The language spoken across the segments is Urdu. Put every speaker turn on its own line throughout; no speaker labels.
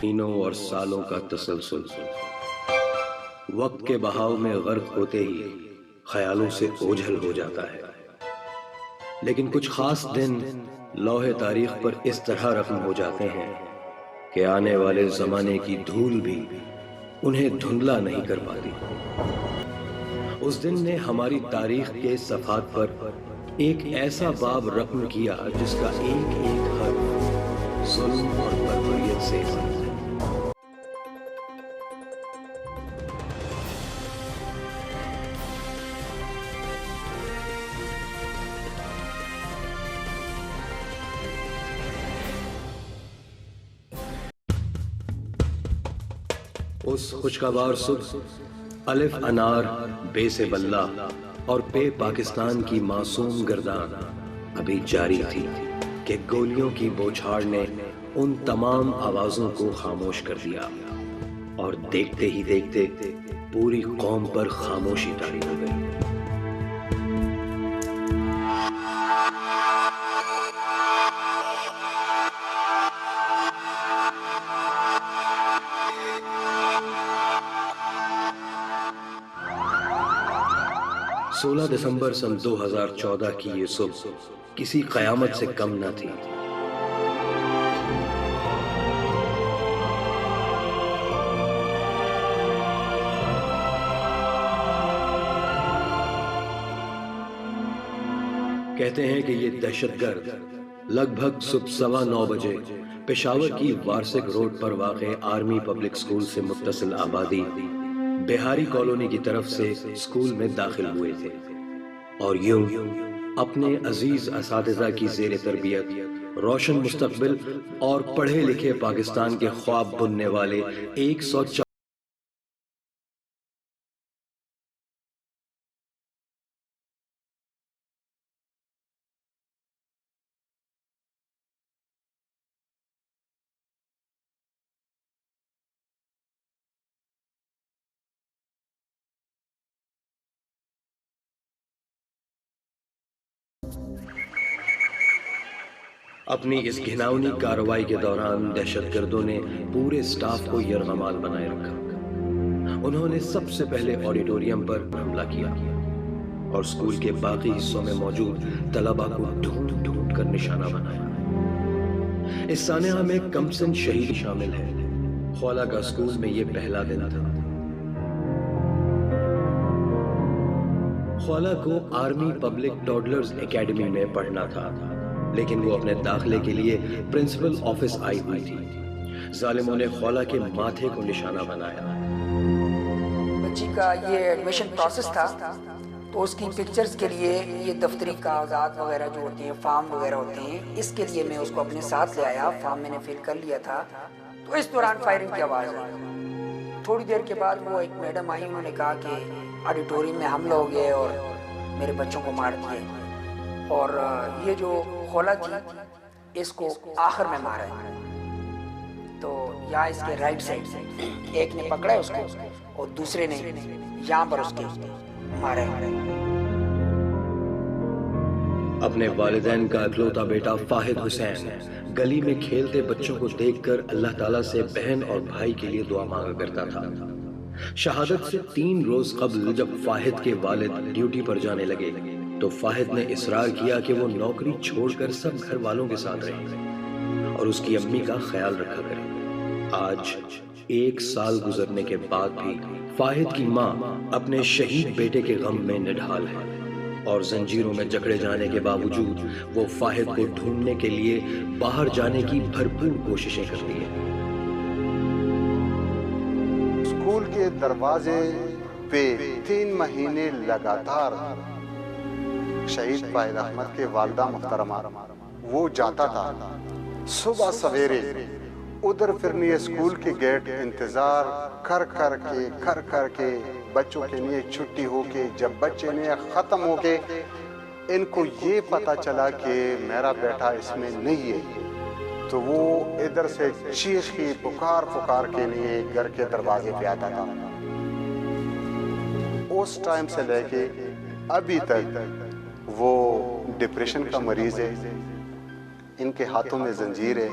مہینوں اور سالوں کا تسلسل وقت کے بہاؤ میں غرق ہوتے ہی خیالوں سے اوجھل ہو جاتا ہے، لیکن کچھ خاص دن لوح تاریخ پر اس طرح رقم ہو جاتے ہیں کہ آنے والے زمانے کی دھول بھی انہیں دھندلا نہیں کر پاتی۔ اس دن نے ہماری تاریخ کے صفحات پر ایک ایسا باب رقم کیا جس کا ایک ایک حرف ظلم اور بربریت سے بھرا ہے۔ 'اس خوشگوار صبح الف انار بے سے بلہ اور پے پاکستان کی معصوم گردان ابھی جاری تھی کہ گولیوں کی بوچھاڑ نے ان تمام آوازوں کو خاموش کر دیا، اور دیکھتے ہی دیکھتے پوری قوم پر خاموشی طاری ہو گئی۔ 16 دسمبر سن 2014 کی یہ صبح کسی قیامت سے کم نہ تھی۔ کہتے ہیں کہ یہ دہشت گرد لگ بھگ صبح 9:15 بجے پشاور کی وارسک روڈ پر واقع آرمی پبلک سکول سے متصل آبادی بہاری کالونی کی طرف سے سکول میں داخل ہوئے تھے، اور یوں اپنے عزیز اساتذہ کی زیر تربیت روشن مستقبل اور پڑھے لکھے پاکستان کے خواب بننے والے 140 اپنی اس گھناؤنی کارروائی کے دوران دہشت گردوں نے پورے سٹاف کو یرغمال بنائے رکھا۔ انہوں نے سب سے پہلے آڈیٹوریم پر حملہ کیا اور اسکول کے باقی حصوں میں موجود طلباء کو ڈھونڈ ڈھونڈ کر نشانہ بنایا۔ اس سانحہ میں کمسن شہید شامل ہے۔ خولہ کا اسکول میں یہ پہلا دن تھا۔ خولہ کو آرمی پبلک ٹوڈلرز اکیڈمی میں پڑھنا تھا، لیکن وہ اپنے داخلے کے لیے پرنسپل آفس آئی ہوئی تھی۔ ظالموں نے خولہ کے ماتھے کو نشانہ بنایا۔
بچی کا یہ ایڈمیشن پروسیس تھا، تو اس کی پکچرز کے لیے یہ دفتری کاغذات وغیرہ جو ہوتے ہیں، فارم وغیرہ ہوتے ہیں، اس کے لیے میں اس کو اپنے ساتھ لے آیا۔ فارم میں نے فل کر لیا تھا، تو اس دوران فائرنگ کی آواز آئی۔ تھوڑی دیر کے بعد وہ ایک میڈم آئی، انہوں نے کہا کہ آڈیٹوریم میں حملہ ہو گیا اور میرے بچوں کو مار دیے، اور یہ جو خولہ تھی اس کو آخر میں مارا ہے۔ تو یہاں اس کے رائٹ سائڈ سے ایک نے پکڑا ہے اس کو، اور دوسرے نے یہاں پر اس کے مارا ہے۔
اپنے والدین کا اکلوتا بیٹا فاہد حسین گلی میں کھیلتے بچوں کو دیکھ کر اللہ تعالیٰ سے بہن اور بھائی کے لیے دعا مانگا کرتا تھا۔ شہادت سے 3 روز قبل جب فاہد کے والد ڈیوٹی پر جانے لگے تو فاہد نے اصرار کیا کہ وہ نوکری چھوڑ کر سب گھر والوں کے ساتھ رہے اور اس کی امی کا خیال رکھا کرے۔ آج 1 سال گزرنے کے بعد بھی فاہد کی ماں اپنے شہید بیٹے کے غم میں نڈھال ہے، اور زنجیروں میں جکڑے جانے کے باوجود وہ فاہد کو ڈھونڈنے کے لیے باہر جانے کی بھرپور کوششیں کرتی ہے۔
اسکول کے دروازے پہ 3 مہینے لگاتار شہید فاہد احمد کے والدہ محترمہ وہ جاتا تھا۔ صبح سویرے ادھر پھر یہ اسکول کے گیٹ انتظار کر کر کے بچوں کے لیے چھٹی ہو کے جب بچے نے ختم ہو کے ان کو یہ پتا چلا کہ میرا بیٹا اس میں نہیں ہے تو وہ ادھر سے چیخ کی پکار کے لیے گھر کے دروازے پہ آتا تھا. اس ٹائم سے لے کے ابھی تک وہ ڈپریشن کا مریض ہے, ان کے ہاتھوں میں زنجیر ہے.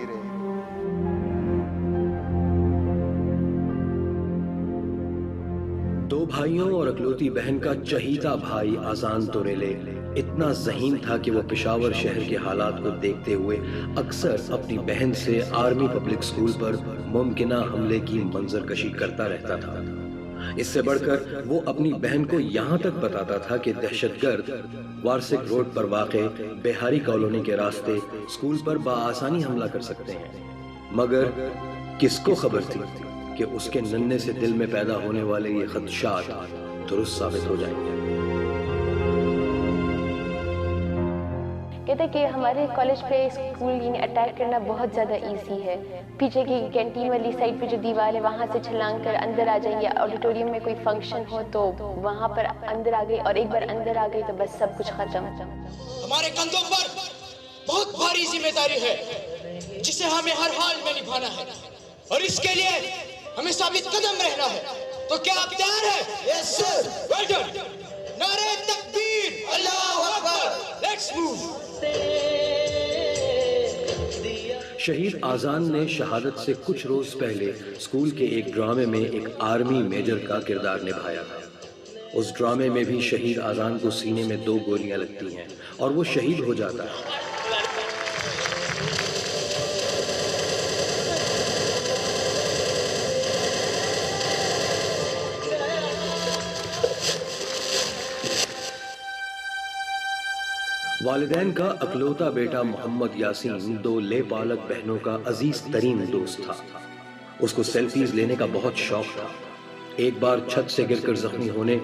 دو بھائیوں اور اکلوتی بہن کا چہیتا بھائی آزان توریلے اتنا ذہین تھا کہ وہ پشاور شہر کے حالات کو دیکھتے ہوئے اکثر اپنی بہن سے آرمی پبلک سکول پر ممکنہ حملے کی منظر کشی کرتا رہتا تھا. اس سے بڑھ کر وہ اپنی بہن کو یہاں تک بتاتا تھا کہ دہشت گرد وارسک روڈ پر واقع بہاری کالونی کے راستے سکول پر بآسانی حملہ کر سکتے ہیں. مگر کس کو خبر تھی کہ اس کے ننھے سے دل میں پیدا ہونے والے یہ خدشات درست ثابت ہو جائیں گے.
کہتے کہ ہمارے کالج پہ اسکول یعنی اٹیک کرنا بہت زیادہ ایزی ہے. پیچھے کی کینٹین والی سائڈ پہ جو دیوار ہے وہاں سے چھلانگ کر اندر آ جائیں, یا آڈیٹوریم میں کوئی فنکشن ہو تو وہاں پر اندر آ گئی, اور ایک بار اندر آ گئی تو بس سب کچھ ختم.
ہمارے کندھوں پر بہت بھاری ذمہ داری ہے جسے ہمیں ہر حال میں نبھانا ہے, اور اس کے لیے ہمیں ثابت قدم رہنا ہے. تو کیا آپ تیار ہیں؟ Yes sir. Well done. نعرہ تکبیر, اللہ اکبر, لیٹس موو.
شہید آزان نے شہادت سے کچھ روز پہلے اسکول کے ایک ڈرامے میں ایک آرمی میجر کا کردار نبھایا تھا. اس ڈرامے میں بھی شہید آزان کو سینے میں 2 گولیاں لگتی ہیں اور وہ شہید ہو جاتا ہے. والدین کا اکلوتا بیٹا محمد یاسین 2 لے پالک بہنوں کا عزیز ترین دوست تھا. اس کو سیلفیز لینے کا بہت شوق تھا. ایک بار چھت سے گر کر زخمی ہونے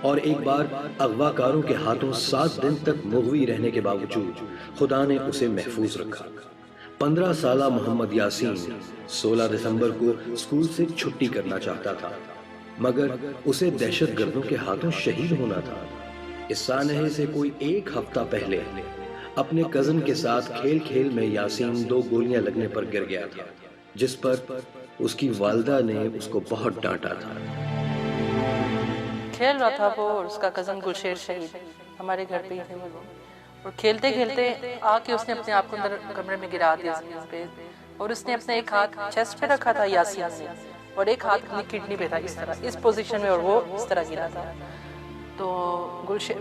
اور ایک بار اغواکاروں کے ہاتھوں 7 دن تک مغوی رہنے کے باوجود خدا نے اسے محفوظ رکھا. 15 سالہ محمد یاسین 16 دسمبر کو اسکول سے چھٹی کرنا چاہتا تھا, مگر اسے دہشت گردوں کے ہاتھوں شہید ہونا تھا. اس سانحے سے کوئی 1 ہفتہ پہلے اپنے کزن کے ساتھ کھیل میں یاسین 2 گولیاں لگنے پر گر گیا تھا, جس پر اس کی والدہ نے اس کو بہت ڈانٹا تھا.
کھیل رہا تھا وہ اور اس کا کزن گلشیر شہید ہمارے گھر پہ ہی تھے وہ, اور کھیلتے کھیلتے آ کے اس نے اپنے آپ کو اندر کمرے میں گرا دیا پہ, اور اس نے اپنے ایک ہاتھ چیسٹ پہ رکھا تھا یاسین نے, اور ایک ہاتھ اپنی کڈنی پہ تھا, اس طرح اس پوزیشن میں, اور وہ اس طرح گرا تھا. تو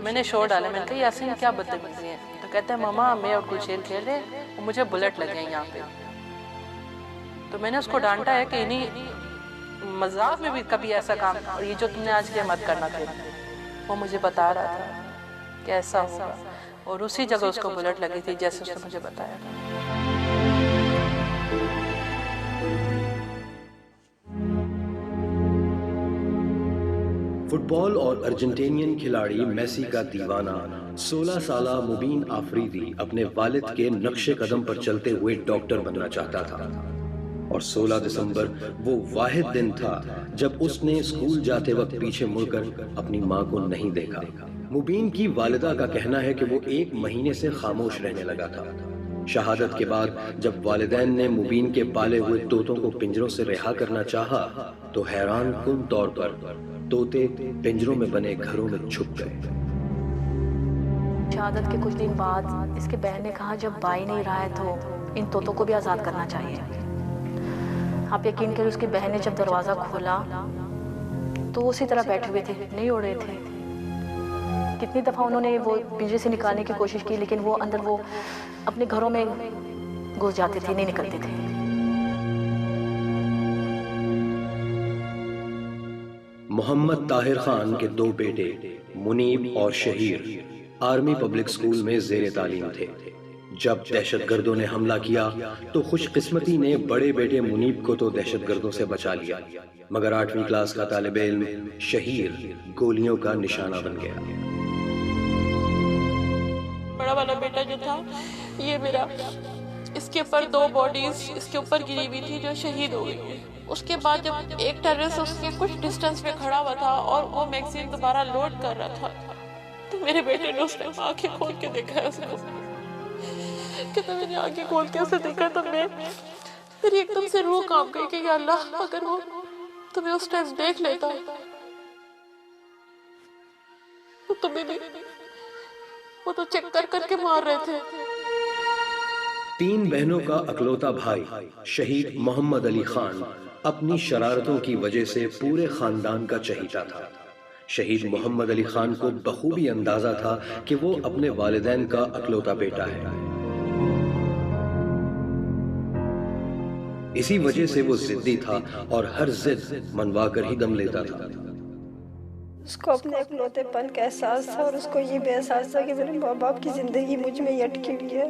میں نے شور ڈالا, میں نے کہا یاسین کیا بدتمیزی ہے؟ تو کہتا ہے ماما میں اور گلشیر کھیل رہے اور مجھے بلٹ لگ گئے یہاں پہ. تو میں نے اس کو ڈانٹا ہے کہ انہیں مذاق میں بھی کبھی ایسا کام, اور یہ جو تم نے آج کیا مت کرنا پھر. وہ مجھے بتا رہا تھا کہ ایسا ہوگا, اور اسی جگہ اس کو بلٹ لگی تھی جیسے اس نے مجھے بتایا تھا.
فٹ بال اور ارجنٹینین کھلاڑی میسی کا دیوانہ 16 سالہ مبین آفریدی اپنے والد کے نقش قدم پر چلتے ہوئے ڈاکٹر بننا چاہتا تھا, اور 16 دسمبر وہ واحد دن تھا جب اس نے اسکول جاتے وقت پیچھے مڑ کر اپنی ماں کو نہیں دیکھا. مبین کی والدہ کا کہنا ہے کہ وہ 1 مہینے سے خاموش رہنے لگا تھا. شہادت کے بعد جب والدین نے مبین کے پالے ہوئے طوطوں کو پنجروں سے رہا کرنا چاہا تو حیران کن طور پر طوطے پنجروں میں بنے گھروں میں چھپ گئے.
شہادت کے کچھ دن بعد اس کے بہن نے کہا جب بھائی نہیں رہا ہے تو ان طوطوں کو بھی آزاد کرنا چاہیے. آپ یقین کریں اس کی بہن نے جب دروازہ کھولا تو اسی طرح بیٹھے ہوئے تھے, نہیں اڑ رہے تھے. کتنی دفعہ انہوں نے وہ پنجرے سے نکالنے کی کوشش کی لیکن وہ اندر وہ اپنے گھروں میں گھس جاتے تھے, نہیں نکلتے تھے.
محمد طاہر خان کے 2 بیٹے منیب اور شہیر آرمی پبلک سکول میں زیر تعلیم تھے. جب دہشت گردوں نے حملہ کیا تو خوش قسمتی نے بڑے بیٹے منیب کو تو دہشت گردوں سے بچا لیا, مگر 8ویں کلاس کا طالب علم شہیر گولیوں کا نشانہ بن گیا.
بڑا والا بیٹا جو تھا یہ میرا اس کے اوپر 2 باڈیز اس کے اوپر گری ہوئی تھی جو شہید ہو گئی. اس کے بعد جب ایک ٹیررسٹ اس کے کچھ ڈسٹینس میں کھڑا ہوا تھا اور وہ میگزین دوبارہ لوڈ کر رہا تھا تو میرے بیٹے نے اس نے آنکھیں کھول کے دیکھا ہے اس کو. کہتا میں نے آنکھیں کھول کے اسے دیکھا تو میری ایک دم سے روح کانپ گئی کہ یا اللہ اگر وہ تمہیں اس ٹائم دیکھ لیتا تو تمہیں بھی وہ تو چیک کر کے مار رہے تھے.
3 بہنوں کا اکلوتا بھائی شہید محمد علی خان اپنی شرارتوں کی وجہ سے پورے خاندان کا چہیتا تھا. شہید محمد علی خان کو بخوبی اندازہ تھا کہ وہ اپنے والدین کا اکلوتا بیٹا ہے. اسی وجہ سے وہ ضدی تھا اور ہر ضد منوا کر ہی دم لیتا تھا.
اس کو اپنے اکلوتے پن کا احساس تھا اور اس کو یہ بھی احساس تھا کہ میرے ماں باپ کی زندگی مجھ میں ہی اٹکی ہوئی ہے.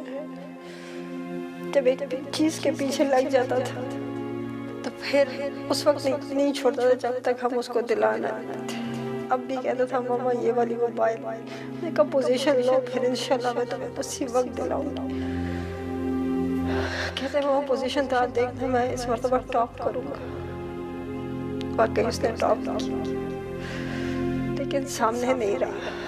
جب ایک چیز کے پیچھے لگ جاتا تھا تو پھر اس وقت نہیں چھوڑتا تھا جب تک ہم اس کو دلانا تھے. اب بھی کہتا تھا ماما یہ والی موبائل میں کب پوزیشن لو پھر انشاءاللہ میں تمہیں اسی وقت دلاؤں گا. کہتے ہیں وہ پوزیشن تھا دیکھنا میں اس مرتبہ ٹاپ کروں گا. واقعی اس نے ٹاپ کی لیکن سامنے نہیں رہا.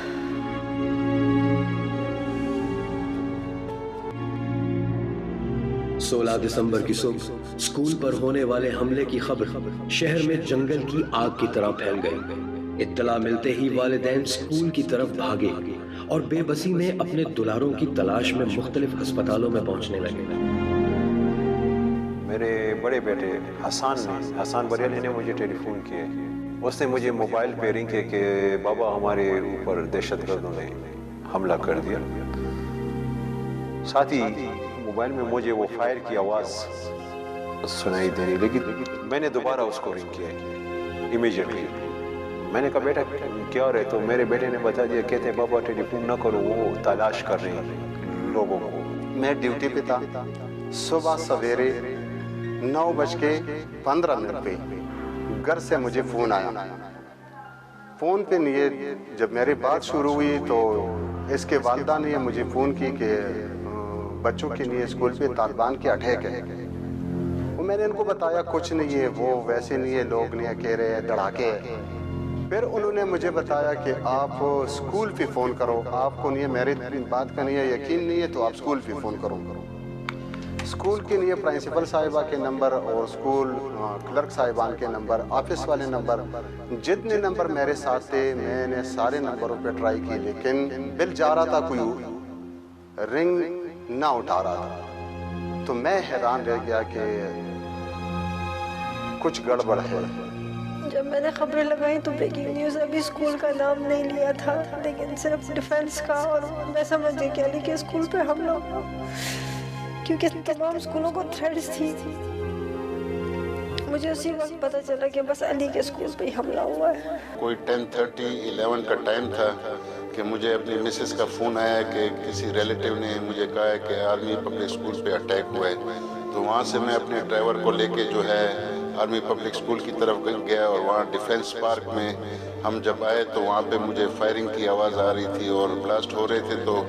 سولہ دسمبر کی صبح اسکول پر ہونے والے حملے کی خبر شہر میں جنگل کی آگ کی طرح پھیل گئی. اطلاع ملتے ہی والدین اسکول کی طرف بھاگے اور بے بسی میں اپنے دلاروں کی تلاش میں مختلف ہسپتالوں میں پہنچنے لگے.
میرے بڑے بیٹے حسان بریلی نے مجھے ٹیلی فون کیا. اس نے مجھے موبائل پہ رنگ کیا کہ بابا ہمارے اوپر دہشت گردوں نے حملہ کر دیا. ساتھ ہی موبائل میں مجھے وہ فائر کی آواز سنائی دے رہی لیکن میں نے دوبارہ اس کو رنگ کیا امیجیٹلی. میں نے کہا بیٹا کیا ہو رہے تو میرے بیٹے نے بتا دیا کہتے ہیں بابا ٹیلی فون نہ کرو وہ تلاش کر رہے ہیں لوگوں کو.
میں ڈیوٹی پہ تھا. صبح سویرے 9:15 پہ گھر سے مجھے فون آیا. فون پہ نہیں جب میری بات شروع ہوئی تو اس کے والدہ نے مجھے فون کی کہ بچوں کے لیے اسکول پہ طالبان کے اٹیک ہے. میں نے ان کو بتایا کچھ نہیں ہے وہ ویسے نہیں ہے لوگ نہیں کہہ رہے ہیں دھڑاکے. پھر انہوں نے مجھے بتایا کہ آپ اسکول پہ فون کرو. آپ کو نہیں میری بات کا نہیں ہے یقین نہیں ہے تو آپ اسکول پہ فون کرو. اسکول کے لیے پرنسپل صاحبہ کے نمبر اور اسکول کلرک صاحبان کے نمبر آفس والے نمبر جتنے نمبر میرے ساتھ تھے میں نے سارے نمبروں پہ ٹرائی کی لیکن بل جا رہا تھا کوئی رنگ نہ اٹھا رہا تھا. تو میں حیران رہ گیا کہ کچھ گڑبڑ ہے.
جب میں نے خبریں لگائیں تو بریکنگ نیوز ابھی اسکول کا نام نہیں لیا تھا لیکن صرف ڈیفینس کا اور میں سمجھ گئی کہ علی کے اسکول پہ حملہ ہوا کیونکہ تمام اسکولوں کو تھریٹس تھی. مجھے اسی وقت پتہ چلا کہ بس علی کے اسکول پہ ہی حملہ ہوا ہے.
کوئی 10:30-11 کا ٹائم تھا کہ مجھے اپنی مسز کا فون آیا کہ کسی ریلیٹیو نے مجھے کہا ہے کہ آرمی پبلک اسکول پہ اٹیک ہوا ہے. تو وہاں سے میں اپنے ڈرائیور کو لے کے جو ہے آرمی پبلک اسکول کی طرف گیا اور وہاں ڈیفینس پارک میں ہم جب آئے تو وہاں پہ مجھے فائرنگ کی آواز آ رہی تھی اور بلاسٹ ہو رہے تھے. تو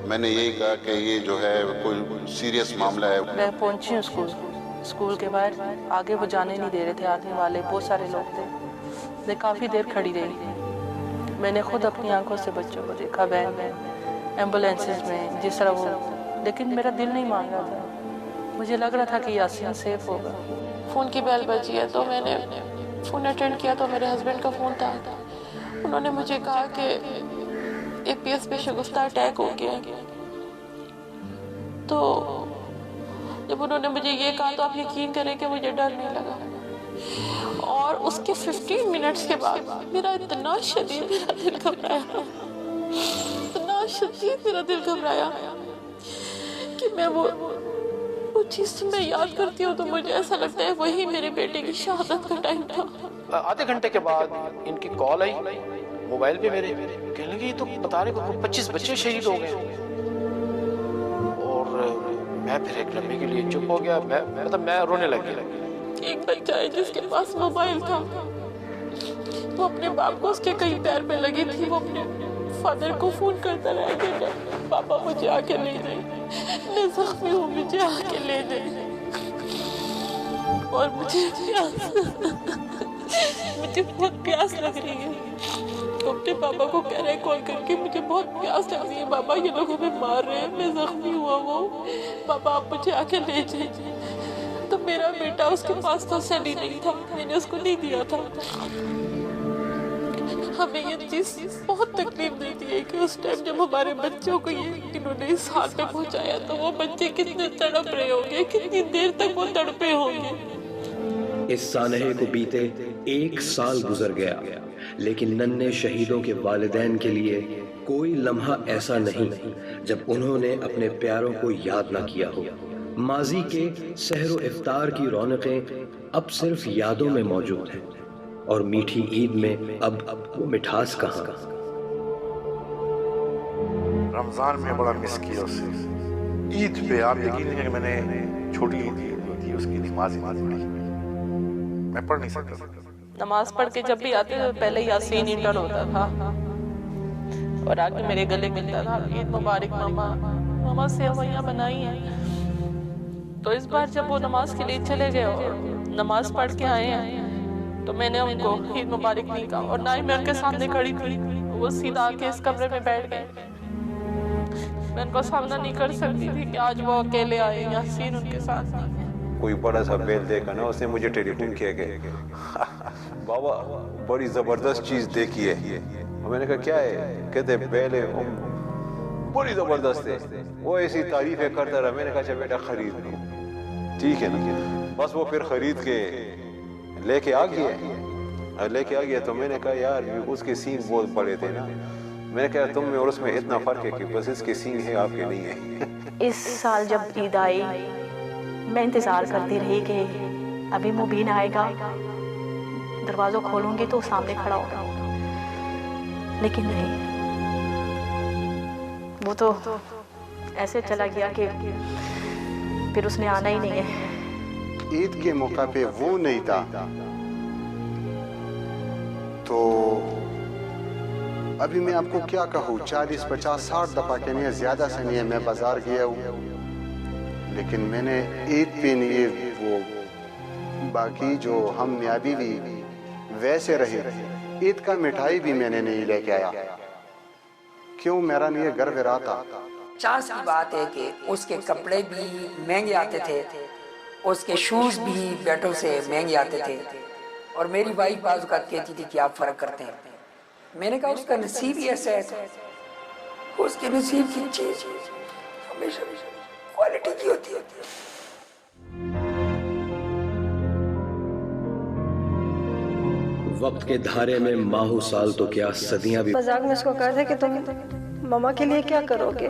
میں نے یہی کہا کہ یہ جو ہے کوئی سیریس معاملہ ہے.
میں پہنچی ہوں اسکول کے باہر. آگے وہ جانے نہیں دے رہے تھے آنے والے بہت سارے لوگ تھے. میں کافی دیر کھڑی رہی. میں نے خود اپنی آنکھوں سے بچوں کو دیکھا وین میں ایمبولینسز میں جس طرح وہ لیکن میرا دل نہیں مان رہا تھا. مجھے لگ رہا تھا کہ یاسین سیف ہوگا. فون کی بیل بجی ہے تو میں نے فون اٹینڈ کیا تو میرے ہسبینڈ کا فون تھا. انہوں نے مجھے کہا کہ APS پہ شگفتہ اٹیک ہو گیا. تو جب انہوں نے مجھے یہ کہا تو آپ یقین کریں کہ مجھے ڈر نہیں لگا. اور اس کے 15 منٹس کے بعد میرا اتنا شدید میرا دل گھبرایا کہ میں وہ چیز سے میں یاد کرتی ہوں تو مجھے ایسا لگتا ہے وہی میرے بیٹے کی شہادت کا ٹائم تھا.
آدھے گھنٹے کے بعد ان کی کال آئی موبائل پہ میرے کہنے لگے یہ تو بتا رہے کہ 25 بچے شہید ہو گئے. اور میں پھر ایک لمحے کے لیے چپ ہو گیا. میں رونے لگ گیا.
ایک بچہ ہے جس کے پاس موبائل تھا وہ اپنے باپ کو اس کے کئی پیر پہ لگی تھی. وہ اپنے فادر کو فون کرتا رہا کہ پاپا مجھے آ کے لے جائیں میں زخمی ہوں, مجھے آ کے لے جائیں. اور مجھے بہت پیاس لگ رہی ہے. اپنے پاپا کو کہہ رہے ہیں کال کر کے, مجھے بہت پیاس لگ رہی ہے بابا, یہ لوگ ہمیں مار رہے ہیں, میں زخمی ہوا ہوں, بابا آپ مجھے آ کے لے جائیں. تو میرا بیٹا, اس کے پاس تو سیلی نہیں تھا, میں نے اس کو نہیں دیا تھا. ہمیں یہ چیز بہت تکلیف دیتی ہے کہ اس ٹائم جب ہمارے بچوں کو یہ انہوں نے اس حال میں پہنچایا تو وہ بچے کتنے تڑپ رہے ہوں گے, کتنی دیر تک وہ تڑپے ہوں گے.
اس سانحے کو بیتے 1 سال گزر گیا, لیکن ننھے شہیدوں کے والدین کے لیے کوئی لمحہ ایسا نہیں جب انہوں نے اپنے پیاروں کو یاد نہ کیا ہو. ماضی کے سحر و افطار کی رونقیں اب صرف یادوں میں موجود ہیں, اور میٹھی عید میں اب وہ مٹھاس کہاں.
رمضان میں بڑا مس کیا اسے. عید پہ آپ یقین نہیں کہ میں نے چھوٹی عید تھی, اس کی نماز پڑھی, میں پڑھ نہیں سکتا.
نماز پڑھ کے جب بھی آتے تو پہلے یاسین انٹر ہوتا تھا اور آگے میرے گلے ملتا تھا, عید مبارک ماما, ماما سیویاں بنائی ہیں. تو اس بار جب وہ نماز کے لیے چلے گئے اور نماز پڑھ کے آئے ہیں تو میں نے ان کو عید مبارک نہیں کہا, اور نہ ہی میں ان کے سامنے کھڑی تھی. وہ سیدھا آ کے اس کمرے میں بیٹھ گئے. میں ان کو سامنا نہیں کر سکتی تھی کہ آج وہ اکیلے آئے, یاسین ان کے ساتھ نہیں ہے.
کوئی بڑا سا بیل دیکھا نا, اس نے مجھے ٹیلی فون کیا کہ بابا بڑی زبردست چیز دیکھی ہے. میں نے کہا کیا ہے؟ کہتے بیل ہے, بڑی زبردست ہے. وہ ایسی تعریفیں کرتا رہا. میں نے کہا اچھا بیٹا خرید لو, ٹھیک ہے نا. بس وہ پھر خرید کے لے کے آ گیا. تو میں نے کہا یار اس کے سینگ بہت بڑے تھے نا. میں نے کہا تم میں اور اس میں اتنا فرق ہے کہ بس اس کے سینگ ہیں, آپ کے نہیں ہیں.
اس سال جب عید آئی میں انتظار کرتی رہی کہ ابھی مبین آئے گا, دروازہ کھولوں گی تو سامنے کھڑا ہوگا, لیکن نہیں, وہ تو ایسے چلا گیا کہ پھر اس نے آنا ہی نہیں ہے.
عید کے موقع پہ وہ نہیں تھا تو ابھی میں آپ کو کیا کہوں, 40 50 60 دفعہ کے نہیں, زیادہ سے نہیں ہے, میں بازار گیا ہوں, لیکن میں نے عید پہ نہیں, وہ باقی جو ہم میاں بیوی ویسے رہے, عید کا مٹھائی بھی میں نے نہیں لے کے آیا. کیوں؟ میرا نہیں گھر ورا تھا.
چانس کی بات ہے کہ اس کے کپڑے بھی مہنگے آتے تھے, اس کے شوز بھی بیٹوں سے مہنگے آتے تھے, اور میری وائف بعض اوقات کہتی تھی کہ آپ فرق کرتے ہیں. میں نے کہا اس کا نصیب ہی ایسا ہے, اس کے نصیب کی چیز ہمیشہ کوالٹی کی ہوتی ہے.
وقت کے دھارے میں ماہو سال تو کیا صدیاں بھی.
مذاق میں اس کو کہا تھا کہ تم ماما کے لیے کیا کرو گے,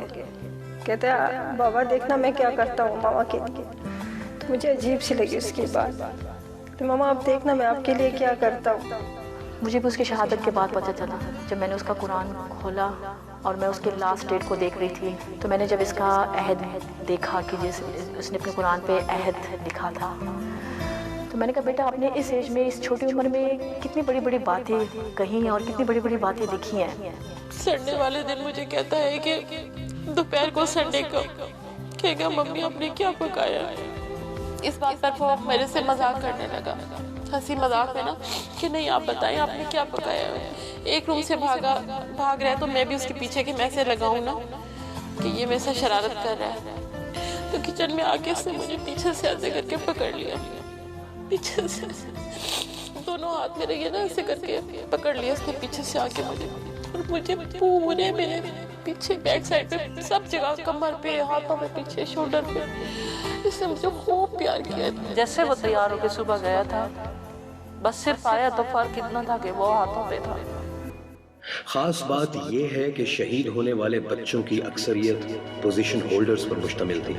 کہتے ہیں بابا دیکھنا میں کیا کرتا ہوں ماما کے لیے. تو مجھے عجیب سی لگی اس کی بات, تو ماما آپ دیکھنا میں آپ کے لیے کیا کرتا ہوں.
مجھے بھی اس کی شہادت کے بعد پتہ چلا, جب میں نے اس کا قرآن کھولا اور میں اس کے لاسٹ ڈیٹ کو دیکھ رہی تھی, تو میں نے جب اس کا عہد دیکھا کہ جس اس نے اپنے قرآن پہ عہد لکھا تھا, تو میں نے کہا بیٹا آپ نے اس ایج میں, اس چھوٹی عمر میں کتنی بڑی بڑی باتیں کہی ہیں اور کتنی بڑی بڑی باتیں لکھی ہیں.
سنڈے والے دن مجھے کہتا ہے کہ دوپہر کو سنڈے کو کہے گا ممی آپ نے کیا پکایا. اس بات پر وہ میرے سے مذاق کرنے لگا, ہنسی مذاق میں نا, کہ نہیں آپ بتائیں آپ نے کیا پکایا. ایک روم سے بھاگ رہا ہے تو میں بھی اس کے پیچھے کہ میں سے لگاؤں نا کہ یہ میرے سے شرارت کر رہا ہے. تو کچن میں آ کے اس نے مجھے پیچھے سے ایسے کر کے پکڑ لیا, پیچھے سے دونوں ہاتھ میرے یہ نا ایسے کر کے پکڑ لیا اس نے پیچھے سے آ کے مجھے, اور مجھے پورے میرے پیچھے بیک سائڈ پہ سب جگہ, کمر پہ, ہاتھوں پہ, پیچھے شولڈر پہ, اس نے مجھے خوب پیار کیا.
جیسے وہ تیار ہو کے صبح گیا تھا, بس صرف آیا تو فرق اتنا تھا کہ وہ ہاتھوں پہ تھا.
خاص بات یہ ہے کہ شہید ہونے والے بچوں کی اکثریت پوزیشن ہولڈرز پر مشتمل تھی.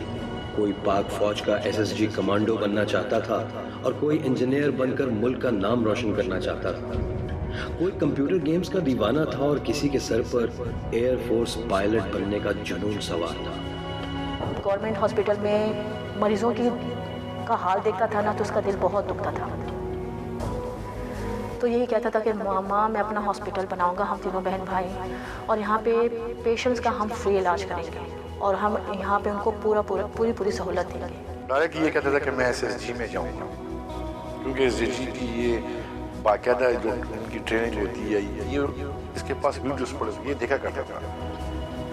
کوئی پاک فوج کا SSG کمانڈو بننا چاہتا تھا, اور کوئی انجینئر بن کر ملک کا نام روشن کرنا چاہتا تھا. کوئی کمپیوٹر گیمز کا دیوانہ تھا, اور کسی کے سر پر ایئر فورس پائلٹ بننے کا جنون سوار تھا.
گورنمنٹ ہاسپٹل میں مریضوں کا حال دیکھتا تھا نا, تو اس کا دل بہت دکھتا تھا. تو یہی کہتا تھا کہ ماما میں اپنا ہاسپٹل بناؤں گا, ہم تینوں بہن بھائی, اور یہاں پہ پیشنٹس کا ہم فری علاج کریں گے. اور ہم یہاں پہ ان کو پوری سہولت دیں گے.
ڈائریکٹ یہ کہتا تھا کہ میں SSG میں جاؤں گا، کیونکہ SSG کی یہ باقاعدہ جو ان کی ٹریننگ ہوتی ہے، یہ اس کے پاس ویڈیوز پڑے، یہ دیکھا کرتا تھا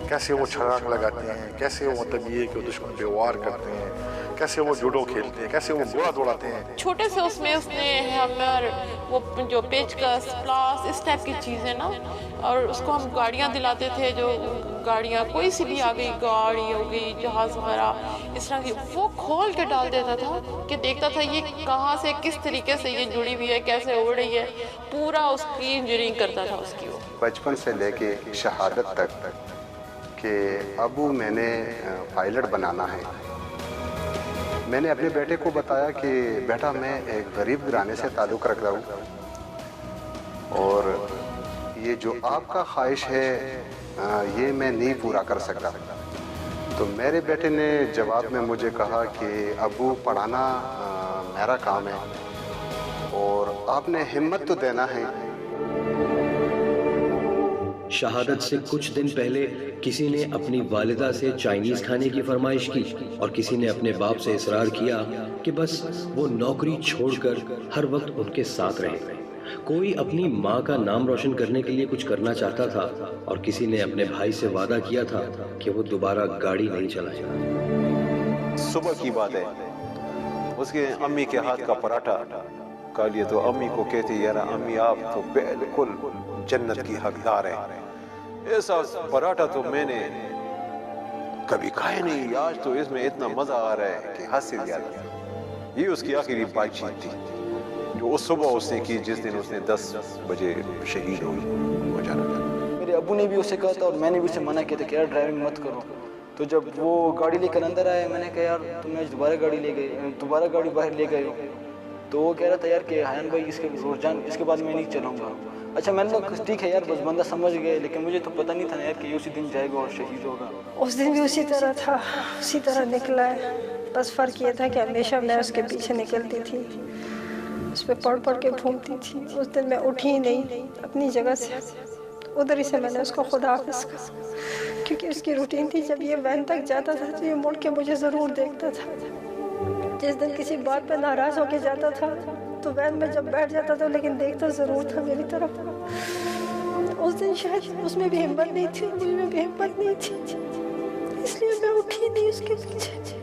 کیسے وہ چھلانگ لگاتے ہیں، کیسے وہ مطلب یہ کہ دشمن پہ وار کرتے ہیں، کیسے وہ جوڈو کھیلتے ہیں، کیسے وہ گھوڑا دوڑاتے ہیں.
چھوٹے سے اس نے ہمر وہ جو پیچکس پلاس اس ٹائپ کی چیزیں نا، اور اس کو ہم گاڑیاں دلاتے تھے، جو گاڑیاں کوئی سی بھی آ گئی، گاڑی ہو گئی، جہاز وغیرہ اس طرح کی، وہ کھول کے ڈال دیتا تھا کہ دیکھتا تھا یہ کہاں سے کس طریقے سے یہ جڑی ہوئی ہے، کیسے اڑ رہی ہے، پورا اس کی انجینئرنگ کرتا تھا اس کی. وہ
بچپن سے لے کے شہادت تک کہ ابو میں نے پائلٹ بنانا ہے. میں نے اپنے بیٹے کو بتایا کہ بیٹا میں ایک غریب گھرانے سے تعلق رکھتا ہوں اور یہ جو آپ کا خواہش ہے یہ میں نہیں پورا کر سکتا. تو میرے بیٹے نے جواب میں مجھے کہا کہ ابو پڑھانا میرا کام ہے اور آپ نے ہمت تو دینا ہے.
شہادت سے کچھ دن پہلے کسی نے اپنی والدہ سے چائنیز کھانے کی فرمائش کی اور کسی نے اپنے باپ سے اصرار کیا کہ بس وہ نوکری چھوڑ کر ہر وقت ان کے ساتھ رہے. کوئی اپنی ماں کا نام روشن کرنے کے لیے کچھ کرنا چاہتا تھا اور کسی نے اپنے بھائی سے وعدہ کیا تھا کہ وہ دوبارہ گاڑی نہیں چلائے گا.
صبح کی بات ہے، اس کے امی کے ہاتھ کا پراٹھا کھا لیے تو امی کو کہتی یار امی آپ تو بالکل جنت کی حقدار ہیں، ایسا پراٹھا تو میں نے کبھی کھایا نہیں، آج تو اس میں اتنا مزہ آ رہا ہے کہ حد سے زیادہ. یہ اس کی آخری بات چیت تھی جو اس صبح اس نے کی جس دن اس نے 10 بجے شہید ہو جانا.
میرے ابو نے بھی اسے کہا تھا اور میں نے بھی اسے منع کیا تھا کہ یار ڈرائیونگ مت کرو. تو جب وہ گاڑی لے کر اندر آئے میں نے کہا یار تم نے دوبارہ گاڑی باہر لے گئے ہو. تو وہ کہہ رہا تھا یار کہ حیان بھائی اس کے بعد میں نہیں چلاؤں گا. اچھا میں نے کہا ٹھیک ہے یار بس بندہ سمجھ گئے، لیکن مجھے تو پتہ نہیں تھا یار کہ یہ اسی دن جائے گا اور شہید ہوگا.
اس دن بھی اسی طرح تھا، اسی طرح نکلا ہے. بس فرق یہ تھا کہ ہمیشہ میں اس کے پیچھے نکلتی تھی، اس پہ پڑھ کے گھومتی تھی. اس دن میں اٹھی ہی نہیں اپنی جگہ سے، ادھر ہی سے میں نے اس کو خدا حافظ کہا، کیونکہ اس کی روٹین تھی جب یہ وین تک جاتا تھا تو یہ مڑ کے مجھے ضرور دیکھتا تھا. جس دن کسی بات پہ ناراض ہو کے جاتا تھا تو وین میں جب بیٹھ جاتا تھا لیکن دیکھتا ضرور تھا میری طرف. اس دن شاید اس میں بھی ہمت نہیں تھی، مجھ میں بھی ہمت نہیں تھی، اس لیے میں اٹھی نہیں اس کے پیچھے.